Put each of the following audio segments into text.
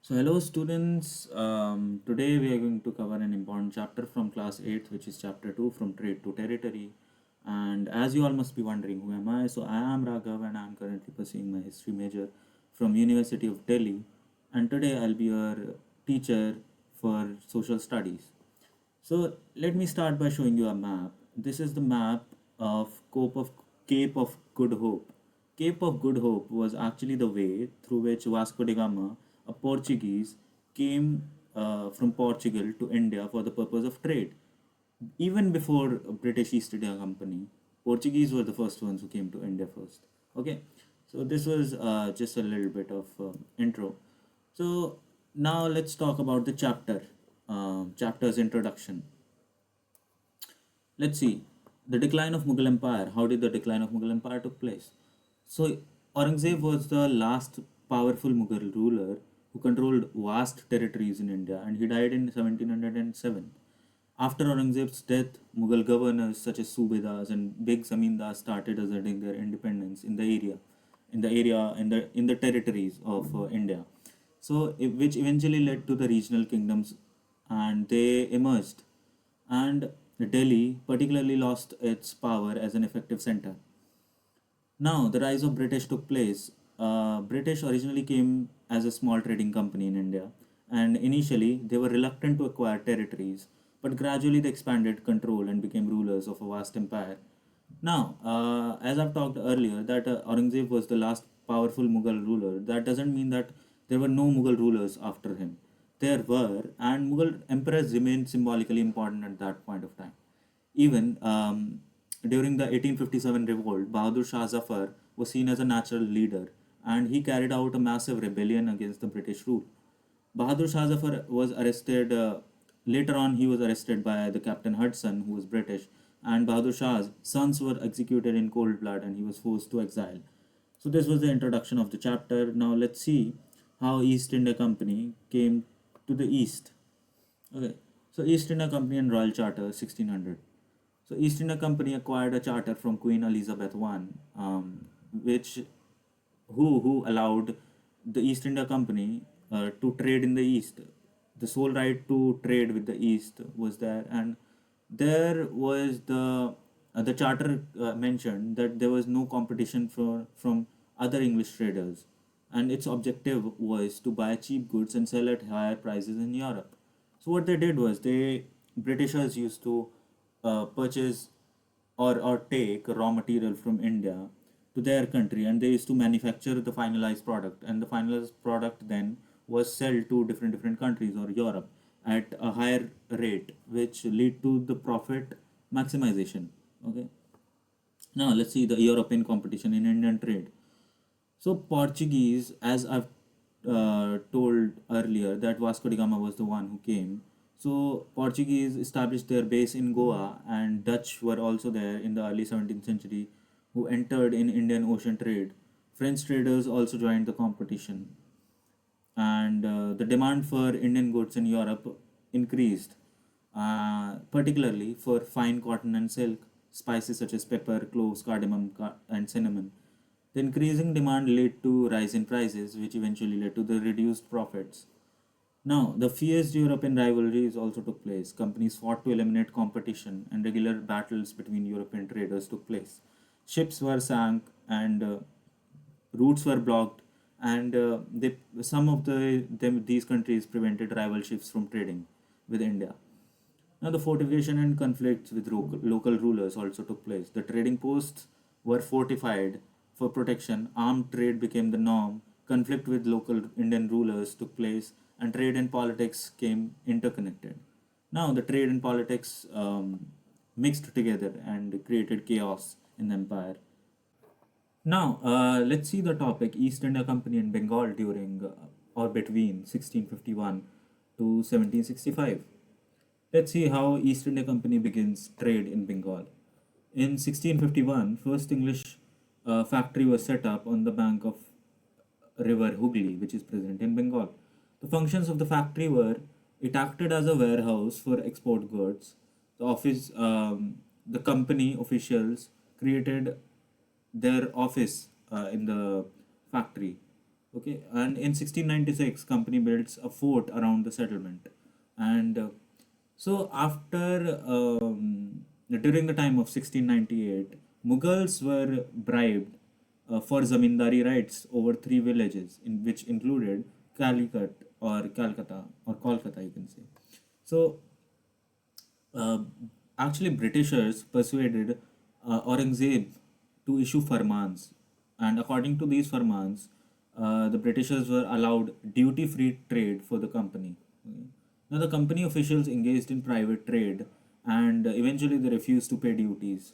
So hello students, today we are going to cover an important chapter from class 8th, which is chapter 2, from trade to territory. And as you all must be wondering, who am I? So I am Raghav and I am currently pursuing my history major from University of Delhi. And today I'll be your teacher for social studies. So let me start by showing you a map. This is the map of Cape of Good Hope. Cape of Good Hope was actually the way through which Vasco da Gama, a Portuguese, came from Portugal to India for the purpose of trade. Even before British East India Company, Portuguese were the first ones who came to India first. Okay, so this was just a little bit of intro. So now let's talk about the chapter's introduction. Let's see the decline of Mughal Empire. How did the decline of Mughal Empire took place? So Aurangzeb was the last powerful Mughal ruler who controlled vast territories in India, and he died in 1707. After Aurangzeb's death, Mughal governors such as Subedars and big zamindars started asserting their independence in the territories of India. So, which eventually led to the regional kingdoms, and they emerged. And Delhi particularly lost its power as an effective center. Now, the rise of British took place. British originally came as a small trading company in India, and initially they were reluctant to acquire territories, but gradually they expanded control and became rulers of a vast empire. Now, as I've talked earlier, that Aurangzeb was the last powerful Mughal ruler. That doesn't mean that there were no Mughal rulers after him. There were, and Mughal emperors remained symbolically important at that point of time. Even during the 1857 revolt, Bahadur Shah Zafar was seen as a natural leader, and he carried out a massive rebellion against the British rule. Bahadur Shah Zafar was arrested. Later on, he was arrested by the Captain Hudson, who was British, and Bahadur Shah's sons were executed in cold blood, and he was forced to exile. So this was the introduction of the chapter. Now let's see how East India Company came to the East. Okay, so East India Company and Royal Charter, 1600. So East India Company acquired a charter from Queen Elizabeth I, which who allowed the East India Company to trade in the East. The sole right to trade with the East was there, and there was the charter mentioned that there was no competition from other English traders, and its objective was to buy cheap goods and sell at higher prices in Europe. So what they did was Britishers used to purchase or take raw material from India to their country, and they used to manufacture the finalized product, and the finalized product then was sold to different countries or Europe at a higher rate, which lead to the profit maximization. Okay, now let's see the European competition in Indian trade. So Portuguese, as I've told earlier, that Vasco da Gama was the one who came. So Portuguese established their base in Goa, and Dutch were also there in the early 17th century, who entered in Indian Ocean trade. French traders also joined the competition, and the demand for Indian goods in Europe increased, particularly for fine cotton and silk, spices such as pepper, cloves, cardamom, and cinnamon. The increasing demand led to rise in prices, which eventually led to the reduced profits. Now, the fierce European rivalries also took place. Companies fought to eliminate competition, and regular battles between European traders took place. Ships were sank, and routes were blocked, and some of these countries prevented rival ships from trading with India. Now, the fortification and conflicts with local rulers also took place. The trading posts were fortified for protection, armed trade became the norm, conflict with local Indian rulers took place, and trade and politics came interconnected. Now, the trade and politics mixed together and created chaos in the empire. Now, let's see the topic East India Company in Bengal during or between 1651 to 1765. Let's see how East India Company begins trade in Bengal. In 1651, first English factory was set up on the bank of river Hooghly, which is present in Bengal. The functions of the factory were it acted as a warehouse for export goods. The company officials created their office in the factory. Okay, and in 1696, company builds a fort around the settlement, and so after during the time of 1698, Mughals were bribed for zamindari rights over three villages, in which included Calicut or Calcutta or Kolkata, you can say. So uh, actually, Britishers persuaded Aurangzeb to issue farmans, and according to these farmans, the Britishers were allowed duty-free trade for the company. Okay. Now, the company officials engaged in private trade, and eventually they refused to pay duties,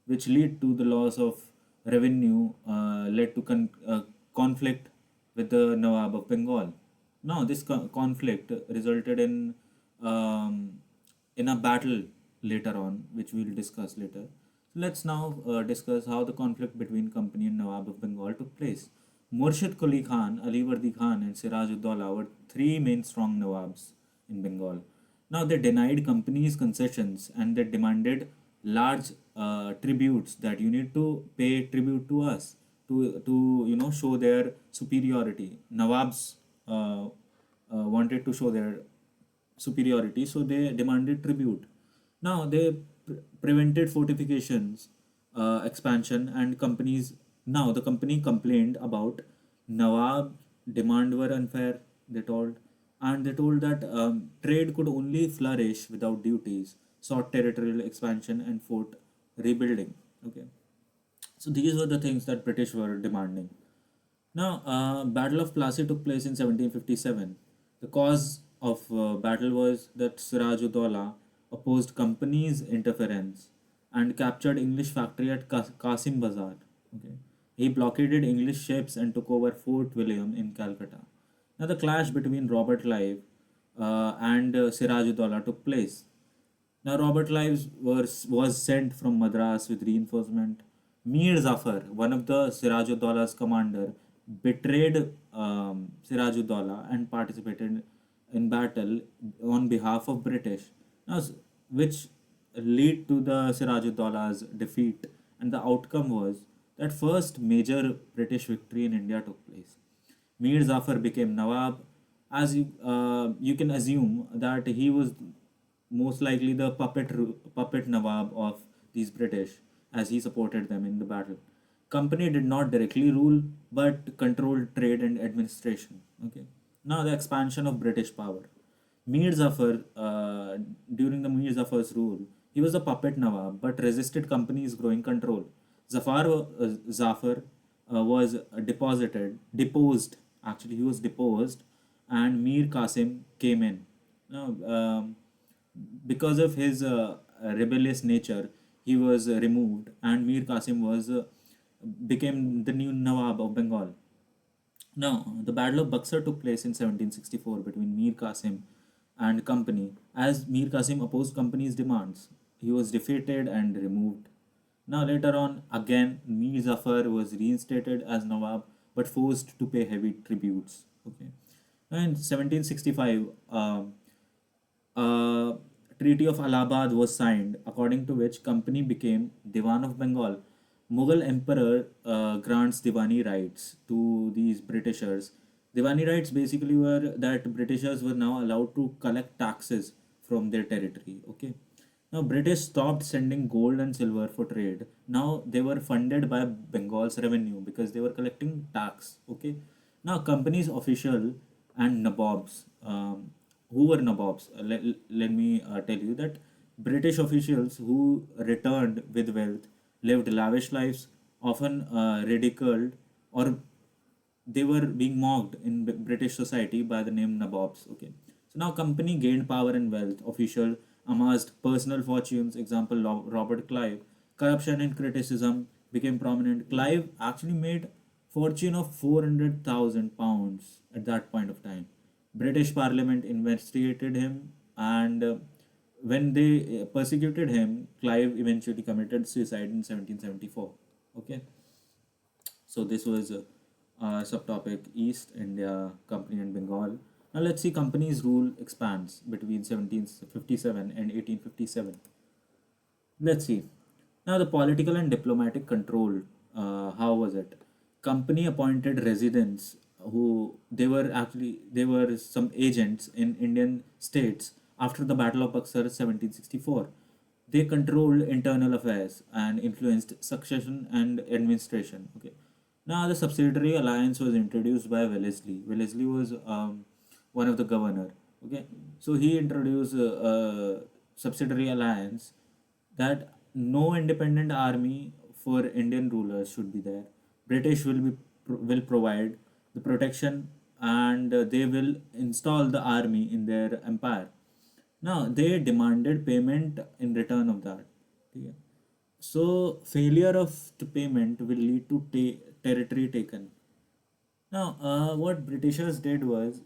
which lead to the loss of revenue, led to conflict with the Nawab of Bengal. Now, this conflict resulted um, in a battle later on, which we'll discuss later. So let's now discuss how the conflict between Company and Nawab of Bengal took place. Murshid Quli Khan, Ali Vardi Khan, and Siraj ud Dowla were three main strong Nawabs in Bengal. Now they denied Company's concessions and they demanded large tributes, that you need to pay tribute to us to show their superiority. Nawabs wanted to show their superiority, so they demanded tribute. Now they prevented fortifications, expansion, and companies. Now the company complained about Nawab demand were unfair. They told, and they told that trade could only flourish without duties, sought territorial expansion, and fort rebuilding. Okay, so these were the things that British were demanding. Now, Battle of Plassey took place in 1757. The cause of battle was that Siraj-ud-Dowla opposed company's interference and captured English factory at Qasim Bazar. Okay. He blockaded English ships and took over Fort William in Calcutta. Now, the clash between Robert Clive and Siraj-ud-Dowla took place. Now, Robert Clive was sent from Madras with reinforcement. Mir Zafar, one of the Sirajuddaulla's commander, betrayed Sirajuddaulla and participated in battle on behalf of British, now, which lead to the Sirajuddaulla's defeat. And the outcome was that first major British victory in India took place. Mir Zafar became Nawab. As you can assume that he was most likely the puppet Nawab of these British, as he supported them in the battle. Company did not directly rule but controlled trade and administration. Okay. Now the expansion of British power. Mir Zafar, during the Mir Zafar's rule, he was a puppet Nawab but resisted company's growing control. Zafar was deposed. Actually, he was deposed, and Mir Qasim came in. Now, because of his rebellious nature, he was removed, and Mir Qasim was became the new Nawab of Bengal. Now, the Battle of Buxar took place in 1764 between Mir Qasim and company. As Mir Qasim opposed company's demands, he was defeated and removed. Now, later on, again, Mir Zafar was reinstated as Nawab but forced to pay heavy tributes. Okay. Now, in 1765, uh, Treaty of Allahabad was signed, according to which company became Diwan of Bengal. Mughal emperor grants Diwani rights to these Britishers. Diwani rights basically were that Britishers were now allowed to collect taxes from their territory. Okay. Now British stopped sending gold and silver for trade. Now they were funded by Bengal's revenue because they were collecting tax. Okay. Now companies official and nabobs. Who were nabobs? Let me tell you that British officials who returned with wealth lived lavish lives, often ridiculed, or they were being mocked in British society by the name nabobs. Okay, so now company gained power and wealth. Official amassed personal fortunes. Example: Robert Clive. Corruption and criticism became prominent. Clive actually made fortune of £400,000 at that point of time. British Parliament investigated him, and when they persecuted him, Clive eventually committed suicide in 1774. Okay, so this was subtopic East India Company and Bengal. Now let's see company's rule expands between 1757 and 1857. Let's see. Now the political and diplomatic control. How was it? Company appointed residents who they were some agents in Indian states after the Battle of Buxar 1764. They controlled internal affairs and influenced succession and administration. Okay. Now the subsidiary alliance was introduced by Wellesley. Wellesley was one of the governor. Okay, so he introduced a subsidiary alliance that no independent army for Indian rulers should be there. British will provide the protection, and they will install the army in their empire. Now they demanded payment in return of that. Okay. So failure of the payment will lead to territory taken. Now, what Britishers did was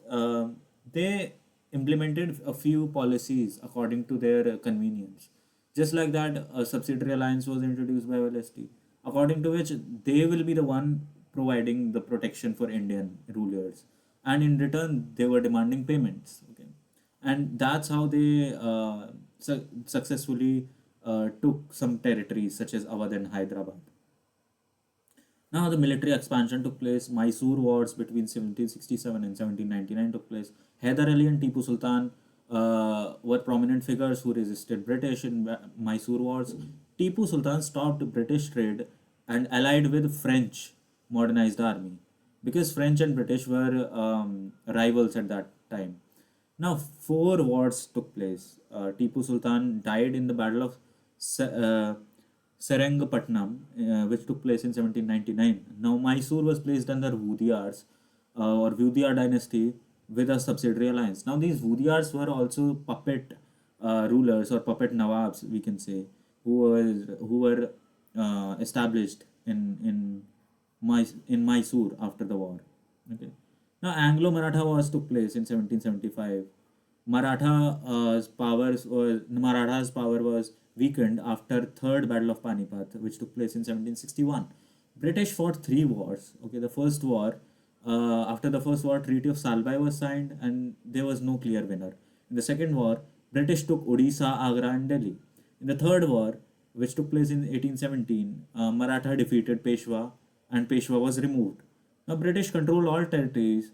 they implemented a few policies according to their convenience. Just like that, a subsidiary alliance was introduced by LST, according to which they will be the one providing the protection for Indian rulers, and in return they were demanding payments. Okay, and that's how they successfully took some territories such as Awadh and Hyderabad. Now, the military expansion took place. Mysore Wars between 1767 and 1799 took place. Hyder Ali and Tipu Sultan were prominent figures who resisted British in Mysore Wars. Tipu Sultan stopped British trade and allied with French modernized army because French and British were rivals at that time. Now, four wars took place. Tipu Sultan died in the Battle of Serengapatnam, which took place in 1799. Now, Mysore was placed under Wudiyars or Wudiyar dynasty with a subsidiary alliance. Now, these Wudiyars were also puppet rulers or puppet nawabs, we can say, who were established in Mysore after the war. Okay. Now, Anglo-Maratha Wars took place in 1775. Maratha's power was weakened after Third Battle of Panipat, which took place in 1761. British fought three wars. Okay, the first war, after the first war, Treaty of Salbai was signed, and there was no clear winner. In the second war, British took Odisha, Agra, and Delhi. In the third war, which took place in 1817, Maratha defeated Peshwa, and Peshwa was removed. Now, British controlled all territories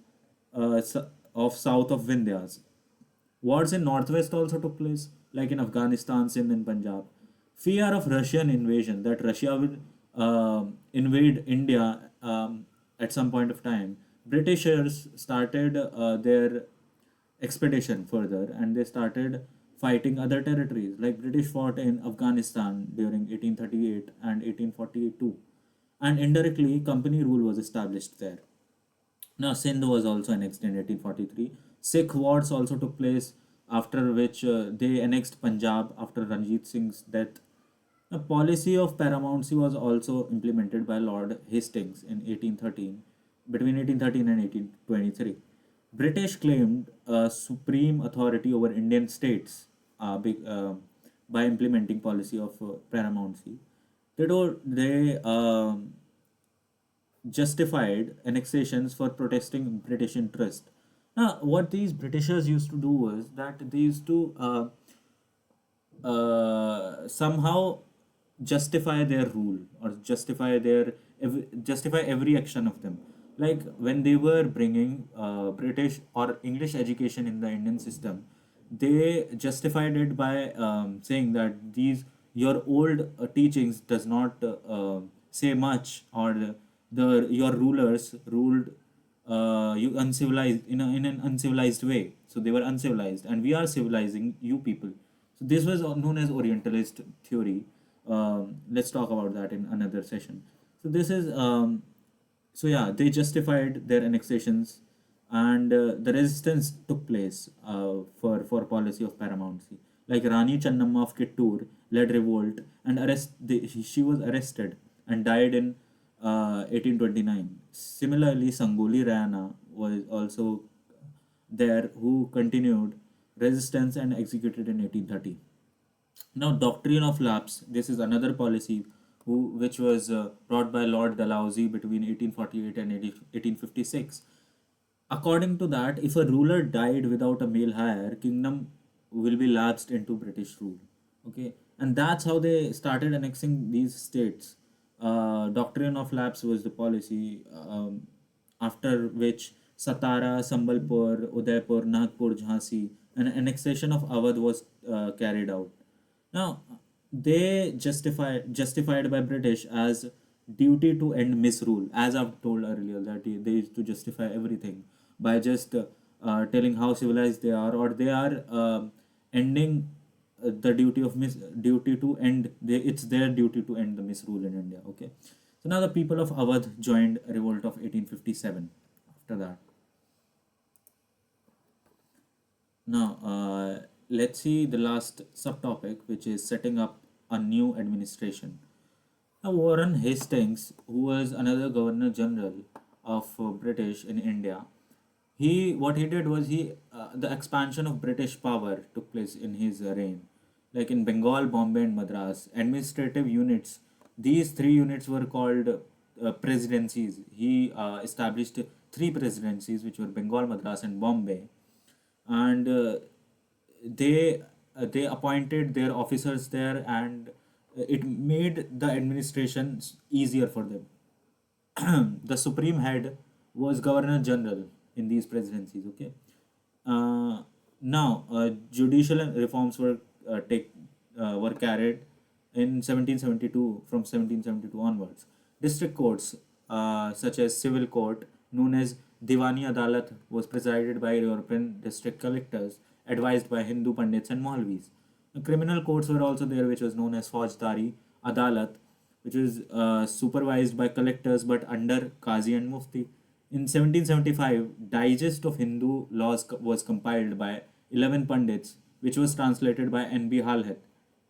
of south of Vindhyas. Wars in Northwest also took place, like in Afghanistan, Sindh, and Punjab. Fear of Russian invasion, that Russia will invade India at some point of time. Britishers started their expedition further, and they started fighting other territories. Like British fought in Afghanistan during 1838 and 1842, and indirectly company rule was established there. Now, Sindh was also annexed in 1843. Sikh wars also took place, after which they annexed Punjab after Ranjit Singh's death. The policy of paramountcy was also implemented by Lord Hastings in 1813, between 1813 and 1823. British claimed supreme authority over Indian states by implementing policy of paramountcy. They justified annexations for protesting British interest. Now, what these Britishers used to do was that they used to somehow justify their rule or justify every action of them. Like when they were bringing British or English education in the Indian system, they justified it by saying that these your old teachings does not say much, or the your rulers ruled you uncivilized in an uncivilized way, so they were uncivilized and we are civilizing you people. So this was known as Orientalist theory. Let's talk about that in another session. So this is so yeah, they justified their annexations, and the resistance took place for policy of paramountcy. Like Rani Channamma of Kittur led revolt and she was arrested and died in 1829. Similarly, Sangoli Rana was also there, who continued resistance and executed in 1830. Now, doctrine of lapse. This is another policy which was brought by Lord Dalhousie between 1848 and 1856. According to that, if a ruler died without a male heir, kingdom will be lapsed into British rule. Okay, and that's how they started annexing these states. Doctrine of lapse was the policy. after which Satara, Sambalpur, Udaipur, Nagpur, Jhansi, and annexation of Awadh was carried out. Now, they justified by British as duty to end misrule, as I've told earlier that they used to justify everything by just telling how civilized they are, or they are ending the duty to end. It's their duty to end the misrule in India. Okay, so now the people of Awadh joined revolt of 1857. After that, now let's see the last subtopic, which is setting up a new administration. Now, Warren Hastings, who was another Governor General of British in India, he what he did was he the expansion of British power took place in his reign, like in Bengal, Bombay, and Madras. Administrative units. These three units were called presidencies. He established three presidencies, which were Bengal, Madras, and Bombay, and they appointed their officers there, and it made the administration easier for them. The supreme head was Governor General in these presidencies. Okay. uh, Now judicial reforms were carried in 1772, from 1772 onwards. District courts, such as civil court known as Diwani Adalat, was presided by European district collectors advised by Hindu Pandits and Maulvis. The criminal courts were also there, which was known as Faujdari Adalat, which was supervised by collectors but under Qazi and Mufti. In 1775, Digest of Hindu Laws was compiled by 11 Pandits, which was translated by N.B. Halhet.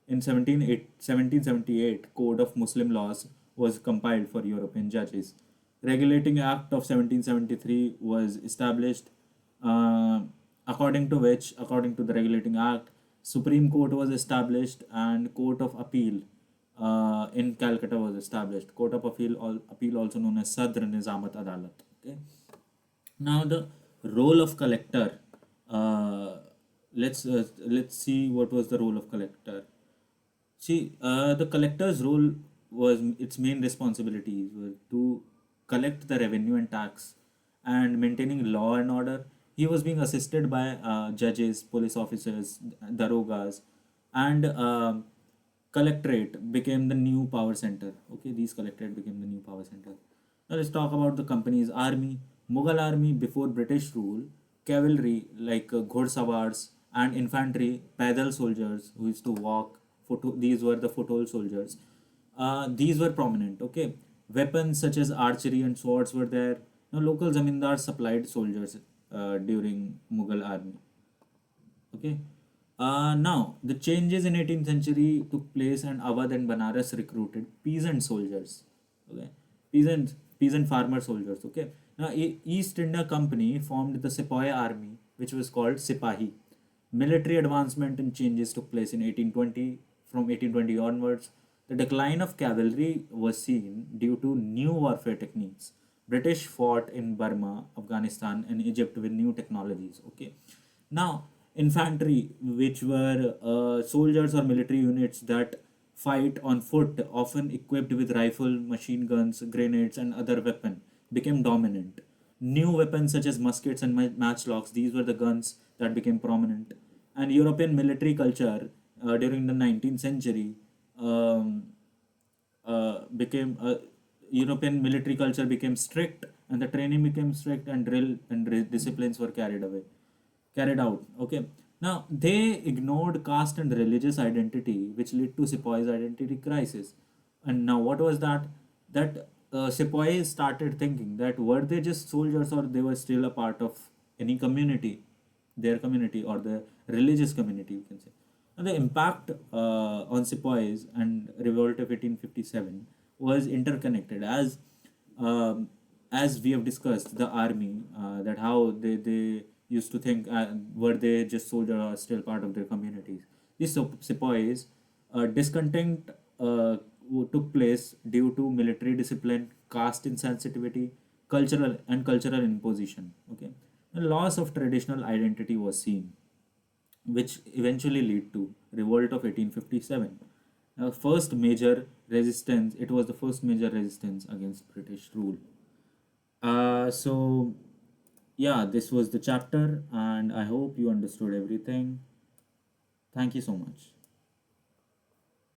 In 1778, Code of Muslim Laws was compiled for European judges. Regulating Act of 1773 was established, uh, according to the Regulating Act, Supreme Court was established, and Court of Appeal in Calcutta was established. Court of Appeal, also known as Sadr Nizamat Adalat. Okay. Now the role of collector. Uh, let's see what was the role of collector. See, the collector's role was its main responsibilities were to collect the revenue and tax and maintaining law and order. He was being assisted by judges, police officers, darogas, and collectorate became the new power center. Okay, these collectorate became the new power center. Now let's talk about the company's army. Mughal army before British rule, cavalry like ghোড়সওয়ার্স and infantry, paidal soldiers who used to walk. These were the foothold soldiers. These were prominent. Okay, weapons such as archery and swords were there. Now local zamindars supplied soldiers during Mughal army. Okay. Now, the changes in 18th century took place, and Awadh and Banaras recruited peasant soldiers. Okay, peasant farmer soldiers. Okay. Now, East India Company formed the Sepoy Army, which was called Sipahi. Military advancement and changes took place in 1820. From 1820 onwards, the decline of cavalry was seen due to new warfare techniques. British fought in Burma, Afghanistan, and Egypt with new technologies. Okay. Now, infantry, which were soldiers or military units that fight on foot, often equipped with rifle, machine guns, grenades, and other weapons, became dominant. New weapons such as muskets and matchlocks, these were the guns that became prominent. And European military culture during the 19th century um, became European military culture became strict, and the training became strict, and drill and disciplines were carried out. Okay. Now they ignored caste and religious identity, which led to Sepoy's identity crisis. And now what was that? That Sepoys started thinking that were they just soldiers, or they were still a part of any community, their community or the religious community, you can say. And the impact on Sepoys and revolt of 1857 was interconnected, um, as we have discussed the army, that how they used to think, were they just soldiers or still part of their communities. These sepoys discontent took place due to military discipline, caste insensitivity, cultural imposition. Okay, the loss of traditional identity was seen, which eventually led to revolt of 1857. First major resistance. It was the first major resistance against British rule. So yeah, this was the chapter, and I hope you understood everything. Thank you so much.